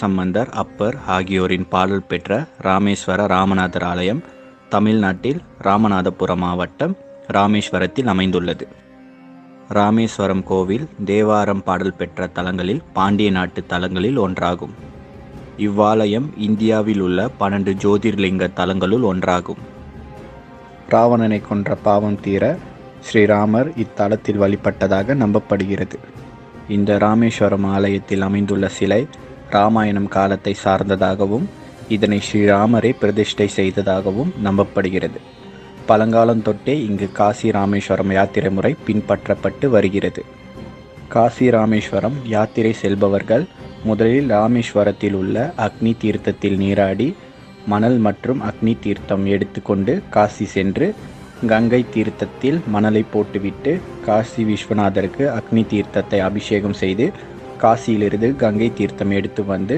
ஞானசம்பந்தர், அப்பர் ஆகியோரின் பாடல் பெற்ற ராமேஸ்வர ராமநாதர் ஆலயம் தமிழ்நாட்டில் ராமநாதபுரம் மாவட்டம் ராமேஸ்வரத்தில் அமைந்துள்ளது. ராமேஸ்வரம் கோவில் தேவாரம் பாடல் பெற்ற தலங்களில் பாண்டிய நாட்டு தலங்களில் ஒன்றாகும். இவ்வாலயம் இந்தியாவில் உள்ள 12 ஜோதிர்லிங்க தலங்களுள் ஒன்றாகும். ராவணனை கொன்ற பாவம் தீர ஸ்ரீராமர் இத்தலத்தில் வழிபட்டதாக நம்பப்படுகிறது. இந்த ராமேஸ்வரம் ஆலயத்தில் அமைந்துள்ள சிலை ராமாயணம் காலத்தை சார்ந்ததாகவும் இதனை ஸ்ரீராமரே பிரதிஷ்டை செய்ததாகவும் நம்பப்படுகிறது. பழங்காலம் தொட்டே இங்கு காசி ராமேஸ்வரம் யாத்திரை முறை பின்பற்றப்பட்டு வருகிறது. காசி ராமேஸ்வரம் யாத்திரை செல்பவர்கள் முதலில் ராமேஸ்வரத்தில் உள்ள அக்னி தீர்த்தத்தில் நீராடி மணல் மற்றும் அக்னி தீர்த்தம் எடுத்துக்கொண்டு காசி சென்று கங்கை தீர்த்தத்தில் மணலை போட்டுவிட்டு காசி விஸ்வநாதருக்கு அக்னி தீர்த்தத்தை அபிஷேகம் செய்து காசியிலிருந்து கங்கை தீர்த்தம் எடுத்து வந்து